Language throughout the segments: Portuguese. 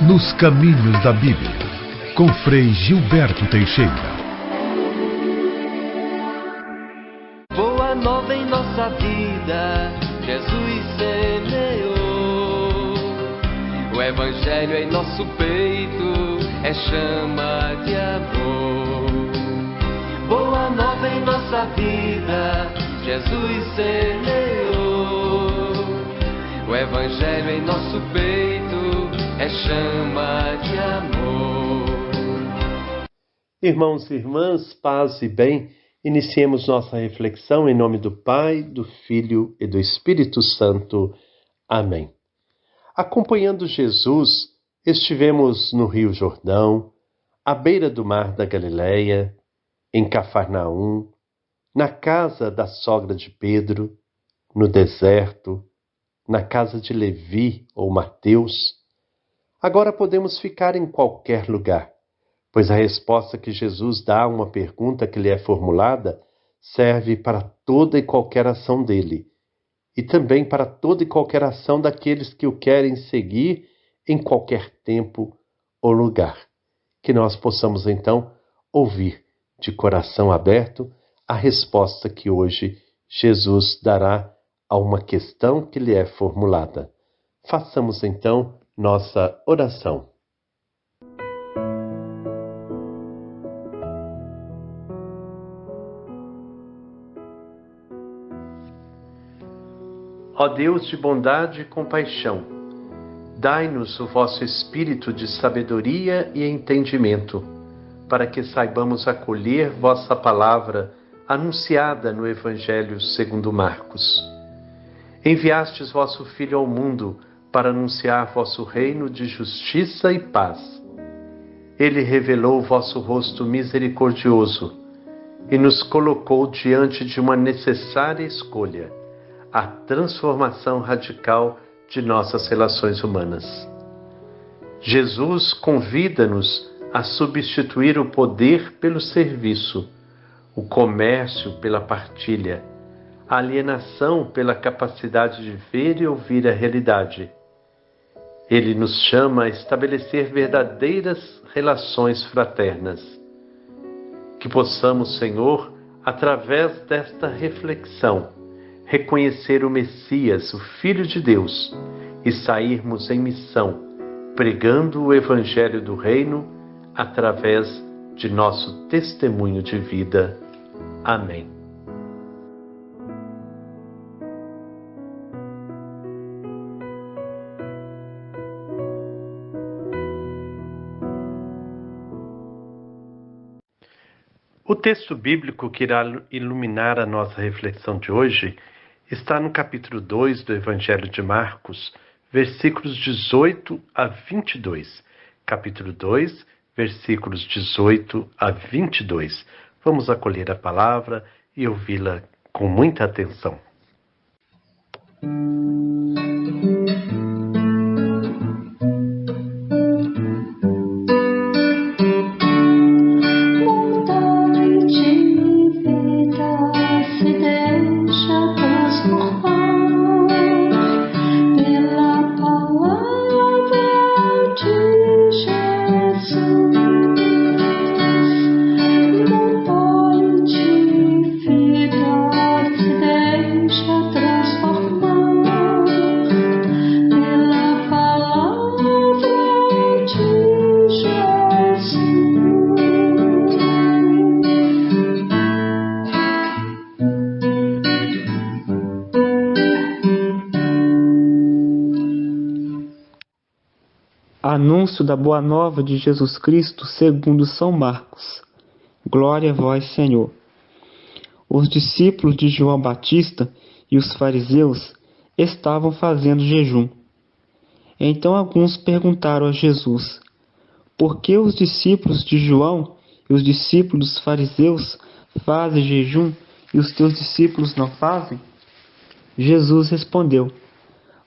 Nos Caminhos da Bíblia, com Frei Gilberto Teixeira. Boa nova em nossa vida, Jesus semeou. O Evangelho em nosso peito é chama de amor. Boa nova em nossa vida, Jesus semeou. O Evangelho em nosso peito é chama de amor. Irmãos e irmãs, paz e bem, iniciemos nossa reflexão em nome do Pai, do Filho e do Espírito Santo. Amém. Acompanhando Jesus, estivemos no Rio Jordão, à beira do mar da Galileia, em Cafarnaum, na casa da sogra de Pedro, no deserto, na casa de Levi ou Mateus. Agora podemos ficar em qualquer lugar, pois a resposta que Jesus dá a uma pergunta que lhe é formulada serve para toda e qualquer ação dele, e também para toda e qualquer ação daqueles que o querem seguir em qualquer tempo ou lugar. Que nós possamos então ouvir de coração aberto a resposta que hoje Jesus dará a uma questão que lhe é formulada. Façamos então nossa oração. Ó Deus de bondade e compaixão, dai-nos o vosso espírito de sabedoria e entendimento, para que saibamos acolher vossa palavra anunciada no Evangelho segundo Marcos. Enviastes vosso Filho ao mundo para anunciar vosso reino de justiça e paz. Ele revelou vosso rosto misericordioso e nos colocou diante de uma necessária escolha, a transformação radical de nossas relações humanas. Jesus convida-nos a substituir o poder pelo serviço, o comércio pela partilha, a alienação pela capacidade de ver e ouvir a realidade. Ele nos chama a estabelecer verdadeiras relações fraternas. Que possamos, Senhor, através desta reflexão, reconhecer o Messias, o Filho de Deus, e sairmos em missão, pregando o Evangelho do Reino através de nosso testemunho de vida. Amém. O texto bíblico que irá iluminar a nossa reflexão de hoje está no capítulo 2 do Evangelho de Marcos, versículos 18 a 22. Capítulo 2, versículos 18 a 22. Vamos acolher a palavra e ouvi-la com muita atenção. Anúncio da Boa Nova de Jesus Cristo segundo São Marcos. Glória a vós, Senhor. Os discípulos de João Batista e os fariseus estavam fazendo jejum. Então alguns perguntaram a Jesus: por que os discípulos de João e os discípulos dos fariseus fazem jejum e os teus discípulos não fazem? Jesus respondeu: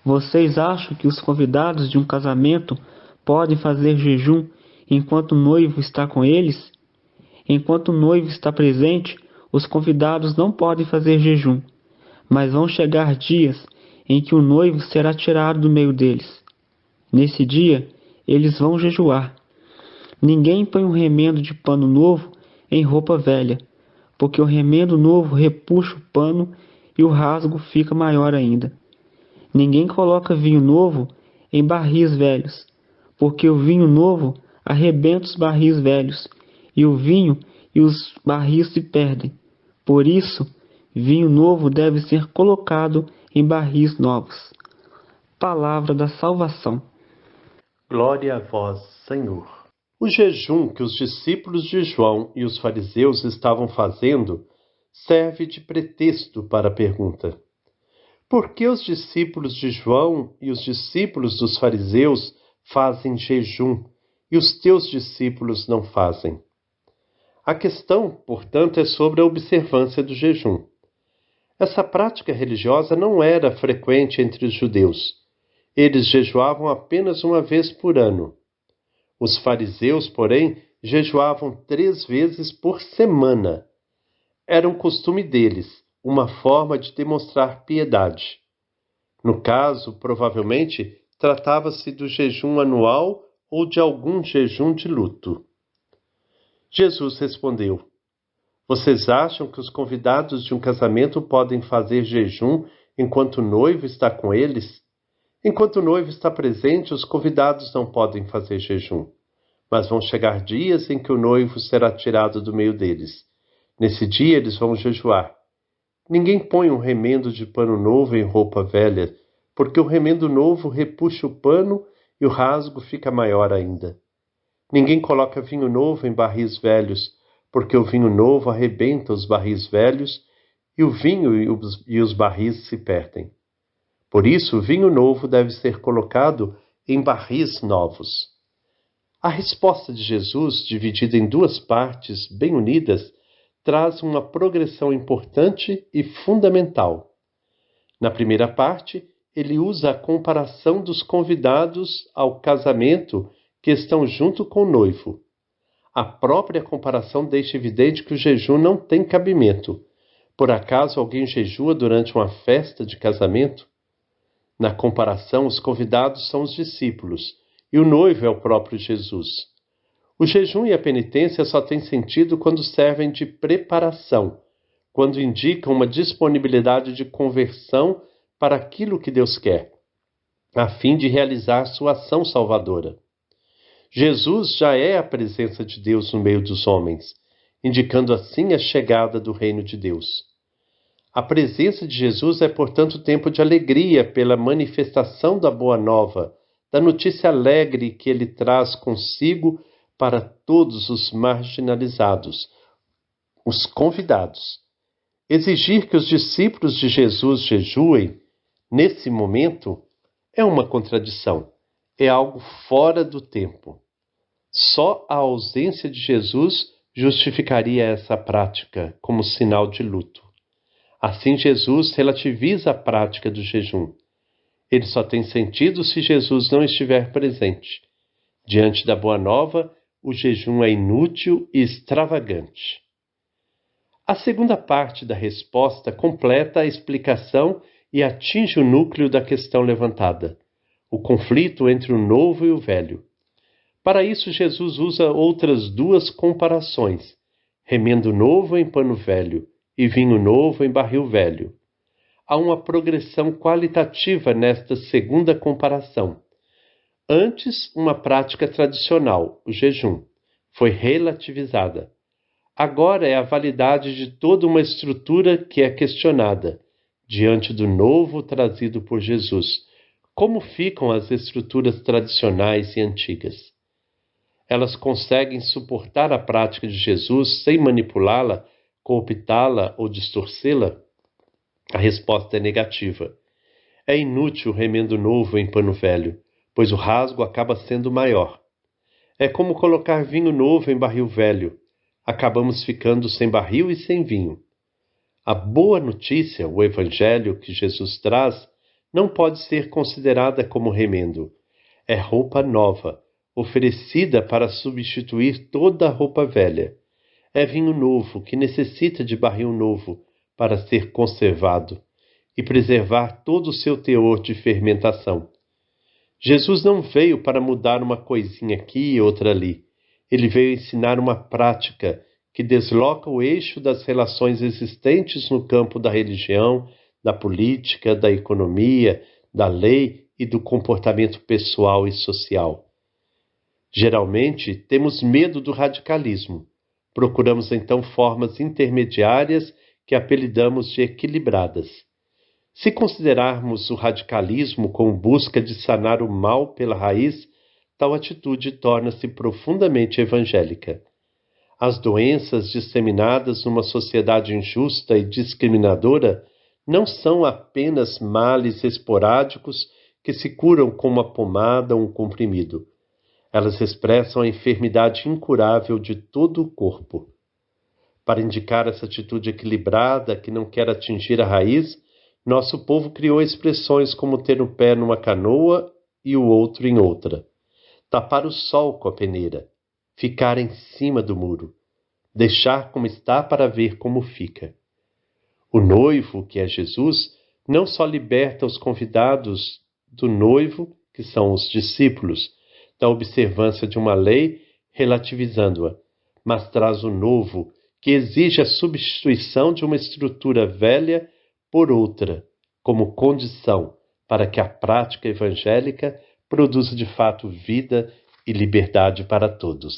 vocês acham que os convidados de um casamento podem fazer jejum enquanto o noivo está com eles? Enquanto o noivo está presente, os convidados não podem fazer jejum, mas vão chegar dias em que o noivo será tirado do meio deles. Nesse dia, eles vão jejuar. Ninguém põe um remendo de pano novo em roupa velha, porque o remendo novo repuxa o pano e o rasgo fica maior ainda. Ninguém coloca vinho novo em barris velhos, porque o vinho novo arrebenta os barris velhos, e o vinho e os barris se perdem. Por isso, vinho novo deve ser colocado em barris novos. Palavra da salvação. Glória a vós, Senhor. O jejum que os discípulos de João e os fariseus estavam fazendo serve de pretexto para a pergunta: por que os discípulos de João e os discípulos dos fariseus fazem jejum e os teus discípulos não fazem? A questão, portanto, é sobre a observância do jejum. Essa prática religiosa não era frequente entre os judeus. Eles jejuavam apenas uma vez por ano. Os fariseus, porém, jejuavam 3 vezes por semana. Era um costume deles, uma forma de demonstrar piedade. No caso, provavelmente, tratava-se do jejum anual ou de algum jejum de luto. Jesus respondeu: vocês acham que os convidados de um casamento podem fazer jejum enquanto o noivo está com eles? Enquanto o noivo está presente, os convidados não podem fazer jejum. Mas vão chegar dias em que o noivo será tirado do meio deles. Nesse dia eles vão jejuar. Ninguém põe um remendo de pano novo em roupa velha, porque o remendo novo repuxa o pano e o rasgo fica maior ainda. Ninguém coloca vinho novo em barris velhos, porque o vinho novo arrebenta os barris velhos e o vinho e os barris se perdem. Por isso, o vinho novo deve ser colocado em barris novos. A resposta de Jesus, dividida em 2 partes bem unidas, traz uma progressão importante e fundamental. Na primeira parte, ele usa a comparação dos convidados ao casamento que estão junto com o noivo. A própria comparação deixa evidente que o jejum não tem cabimento. Por acaso alguém jejua durante uma festa de casamento? Na comparação, os convidados são os discípulos, e o noivo é o próprio Jesus. O jejum e a penitência só têm sentido quando servem de preparação, quando indicam uma disponibilidade de conversão para aquilo que Deus quer, a fim de realizar sua ação salvadora. Jesus já é a presença de Deus no meio dos homens, indicando assim a chegada do reino de Deus. A presença de Jesus é, portanto, tempo de alegria pela manifestação da boa nova, da notícia alegre que ele traz consigo para todos os marginalizados, os convidados. Exigir que os discípulos de Jesus jejuem, nesse momento, é uma contradição, é algo fora do tempo. Só a ausência de Jesus justificaria essa prática como sinal de luto. Assim, Jesus relativiza a prática do jejum. Ele só tem sentido se Jesus não estiver presente. Diante da boa nova, o jejum é inútil e extravagante. A segunda parte da resposta completa a explicação e atinge o núcleo da questão levantada, o conflito entre o novo e o velho. Para isso, Jesus usa outras 2 comparações: remendo novo em pano velho e vinho novo em barril velho. Há uma progressão qualitativa nesta segunda comparação. Antes, uma prática tradicional, o jejum, foi relativizada. Agora é a validade de toda uma estrutura que é questionada, diante do novo trazido por Jesus. Como ficam as estruturas tradicionais e antigas? Elas conseguem suportar a prática de Jesus sem manipulá-la, cooptá-la ou distorcê-la? A resposta é negativa. É inútil o remendo novo em pano velho, pois o rasgo acaba sendo maior. É como colocar vinho novo em barril velho. Acabamos ficando sem barril e sem vinho. A boa notícia, o evangelho que Jesus traz, não pode ser considerada como remendo. É roupa nova, oferecida para substituir toda a roupa velha. É vinho novo que necessita de barril novo para ser conservado e preservar todo o seu teor de fermentação. Jesus não veio para mudar uma coisinha aqui e outra ali. Ele veio ensinar uma prática que desloca o eixo das relações existentes no campo da religião, da política, da economia, da lei e do comportamento pessoal e social. Geralmente, temos medo do radicalismo. Procuramos então formas intermediárias que apelidamos de equilibradas. Se considerarmos o radicalismo como busca de sanar o mal pela raiz, tal atitude torna-se profundamente evangélica. As doenças disseminadas numa sociedade injusta e discriminadora não são apenas males esporádicos que se curam com uma pomada ou um comprimido. Elas expressam a enfermidade incurável de todo o corpo. Para indicar essa atitude equilibrada que não quer atingir a raiz, nosso povo criou expressões como ter um pé numa canoa e o outro em outra, tapar o sol com a peneira, ficar em cima do muro, deixar como está para ver como fica. O noivo, que é Jesus, não só liberta os convidados do noivo, que são os discípulos, da observância de uma lei, relativizando-a, mas traz o novo, que exige a substituição de uma estrutura velha por outra, como condição para que a prática evangélica produza de fato vida e liberdade para todos.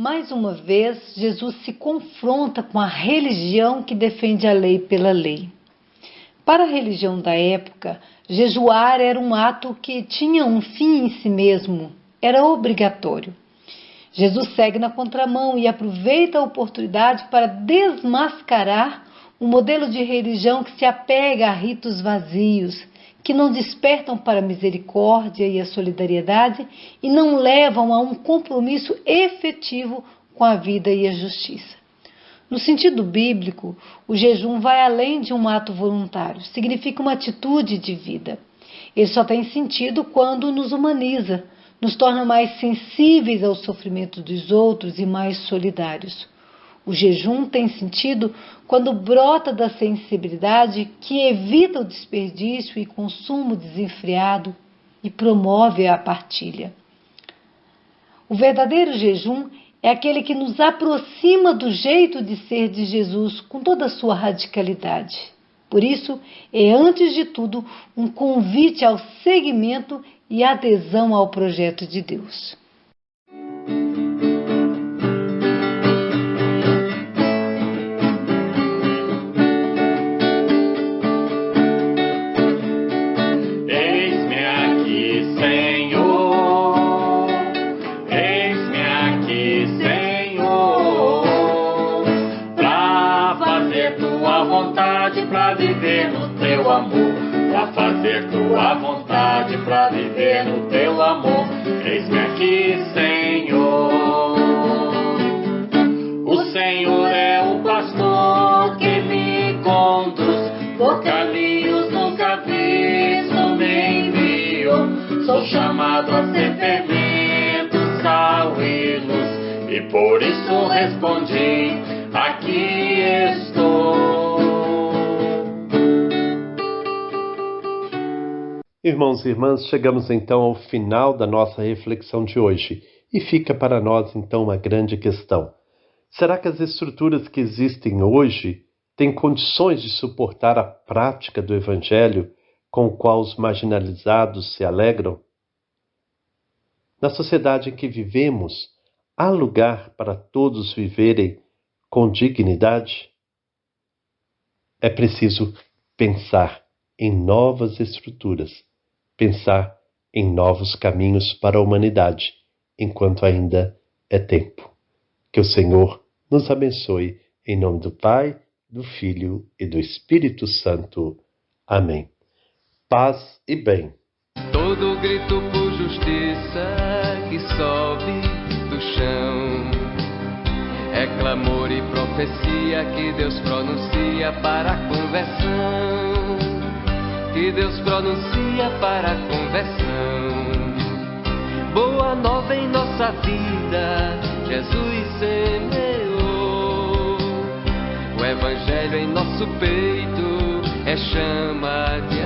Mais uma vez, Jesus se confronta com a religião que defende a lei pela lei. Para a religião da época, jejuar era um ato que tinha um fim em si mesmo, era obrigatório. Jesus segue na contramão e aproveita a oportunidade para desmascarar um modelo de religião que se apega a ritos vazios, que não despertam para a misericórdia e a solidariedade e não levam a um compromisso efetivo com a vida e a justiça. No sentido bíblico, o jejum vai além de um ato voluntário, significa uma atitude de vida. Ele só tem sentido quando nos humaniza, nos torna mais sensíveis ao sofrimento dos outros e mais solidários. O jejum tem sentido quando brota da sensibilidade que evita o desperdício e consumo desenfreado e promove a partilha. O verdadeiro jejum é aquele que nos aproxima do jeito de ser de Jesus com toda a sua radicalidade. Por isso, é antes de tudo um convite ao seguimento e adesão ao projeto de Deus. Pra viver no teu amor, pra fazer tua vontade, pra viver no teu amor. Eis-me aqui, Senhor. O Senhor é o pastor que me conduz por caminhos nunca vistos, me enviou. Sou chamado a ser fermento, sal e luz, e por isso respondi: aqui estou. Irmãos e irmãs, chegamos então ao final da nossa reflexão de hoje e fica para nós então uma grande questão. Será que as estruturas que existem hoje tem condições de suportar a prática do Evangelho com o qual os marginalizados se alegram? Na sociedade em que vivemos, há lugar para todos viverem com dignidade? É preciso pensar em novas estruturas, pensar em novos caminhos para a humanidade, enquanto ainda é tempo. Que o Senhor nos abençoe, em nome do Pai, do Filho e do Espírito Santo. Amém. Paz e bem. Todo grito por justiça que sobe do chão é clamor e profecia que Deus pronuncia para a conversão, que Deus pronuncia para a conversão. Boa nova em nossa vida, Jesus semeou. O Evangelho em nosso peito é chama de